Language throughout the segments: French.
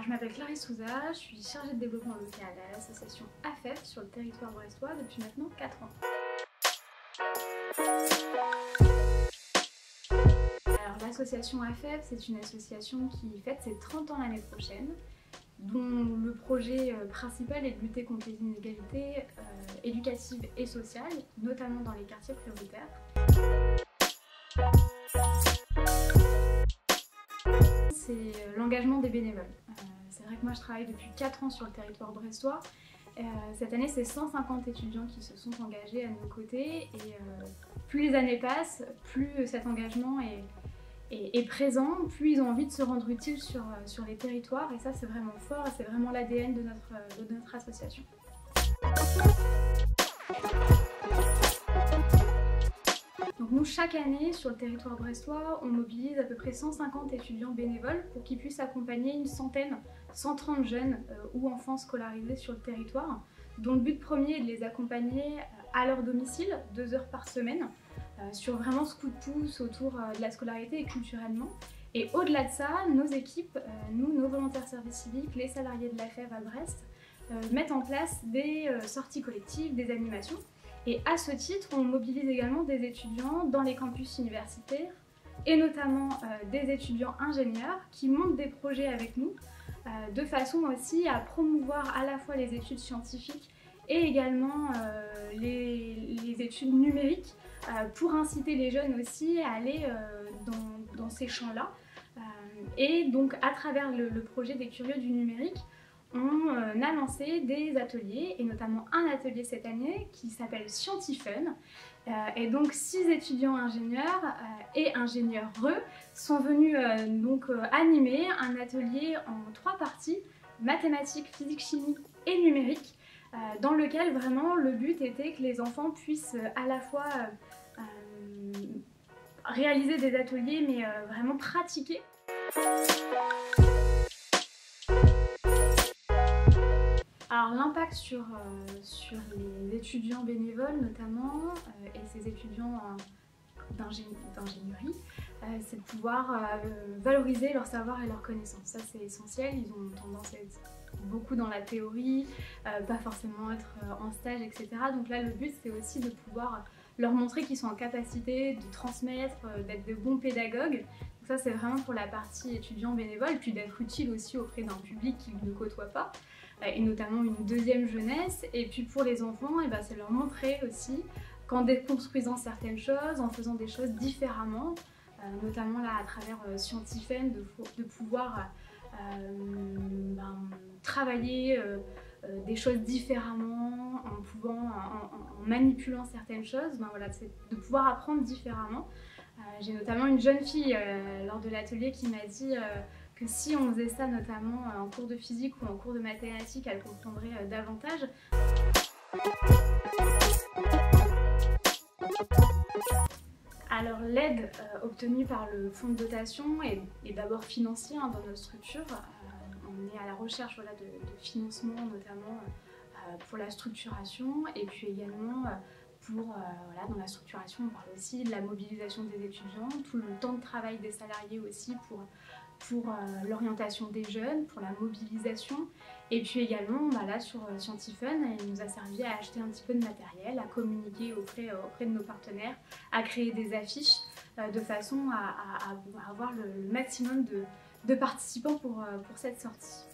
Alors, je m'appelle Clarisse Souza, je suis chargée de développement local à l'association AFEF sur le territoire brestois depuis maintenant 4 ans. Alors, l'association AFEF, c'est une association qui fête ses 30 ans l'année prochaine, dont le projet principal est de lutter contre les inégalités éducatives et sociales, notamment dans les quartiers prioritaires. C'est l'engagement des bénévoles. C'est vrai que moi je travaille depuis 4 ans sur le territoire brestois. Cette année, c'est 150 étudiants qui se sont engagés à nos côtés et plus les années passent, plus cet engagement est présent, plus ils ont envie de se rendre utiles sur les territoires, et ça c'est vraiment fort et c'est vraiment l'ADN de notre association. Donc nous, chaque année, sur le territoire brestois, on mobilise à peu près 150 étudiants bénévoles pour qu'ils puissent accompagner une centaine, 130 jeunes ou enfants scolarisés sur le territoire, dont le but premier est de les accompagner à leur domicile, 2 heures par semaine, sur vraiment ce coup de pouce autour de la scolarité et culturellement. Et au-delà de ça, nos équipes, nos volontaires service civique, les salariés de l'AFEV à Brest, mettent en place des sorties collectives, des animations. Et à ce titre, on mobilise également des étudiants dans les campus universitaires et notamment des étudiants ingénieurs qui montent des projets avec nous de façon aussi à promouvoir à la fois les études scientifiques et également les études numériques pour inciter les jeunes aussi à aller dans ces champs-là. Et donc à travers le projet des Curieux du numérique, on a lancé des ateliers, et notamment un atelier cette année qui s'appelle Scientifun. Et donc 6 étudiants ingénieurs et ingénieureux sont venus animer un atelier en 3 parties, mathématiques, physique, chimie et numérique, dans lequel vraiment le but était que les enfants puissent à la fois réaliser des ateliers mais vraiment pratiquer. Alors l'impact sur les étudiants bénévoles notamment et ces étudiants d'ingénierie, c'est de pouvoir valoriser leur savoir et leurs connaissances. Ça c'est essentiel, ils ont tendance à être beaucoup dans la théorie, pas forcément être en stage, etc. Donc là le but c'est aussi de pouvoir leur montrer qu'ils sont en capacité de transmettre, d'être de bons pédagogues. Donc ça c'est vraiment pour la partie étudiants bénévoles, puis d'être utile aussi auprès d'un public qu'ils ne côtoient pas, et notamment une deuxième jeunesse. Et puis pour les enfants, c'est leur montrer aussi qu'en déconstruisant certaines choses, en faisant des choses différemment, notamment là à travers Scientifun, de pouvoir travailler des choses différemment, en manipulant certaines choses, c'est de pouvoir apprendre différemment. J'ai notamment une jeune fille lors de l'atelier qui m'a dit que si on faisait ça notamment en cours de physique ou en cours de mathématiques, elle comprendrait davantage. Alors l'aide obtenue par le fonds de dotation est d'abord financière dans notre structure. On est à la recherche de financement notamment pour la structuration, et puis également dans la structuration on parle aussi de la mobilisation des étudiants, tout le temps de travail des salariés aussi pour l'orientation des jeunes, pour la mobilisation, et puis également là sur Scientifun, il nous a servi à acheter un petit peu de matériel, à communiquer auprès de nos partenaires, à créer des affiches de façon à avoir le maximum de participants pour cette sortie.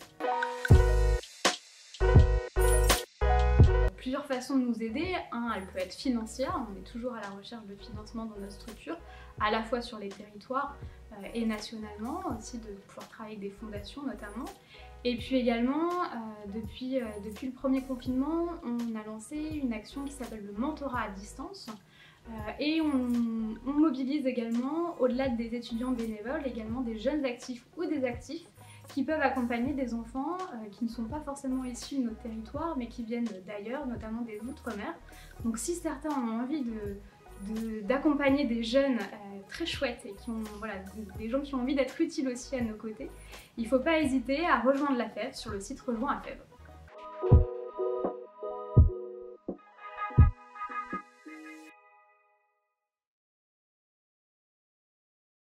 Plusieurs façons de nous aider. Elle peut être financière, on est toujours à la recherche de financement dans notre structure, à la fois sur les territoires et nationalement, aussi de pouvoir travailler avec des fondations notamment. Et puis également, depuis le premier confinement, on a lancé une action qui s'appelle le mentorat à distance. Et on mobilise également, au-delà des étudiants bénévoles, également des jeunes actifs ou des actifs qui peuvent accompagner des enfants qui ne sont pas forcément issus de notre territoire mais qui viennent d'ailleurs, notamment des Outre-mer. Donc si certains ont envie d'accompagner des jeunes très chouettes et des gens qui ont envie d'être utiles aussi à nos côtés, il ne faut pas hésiter à rejoindre l'AFEV sur le site Rejoins AFEV.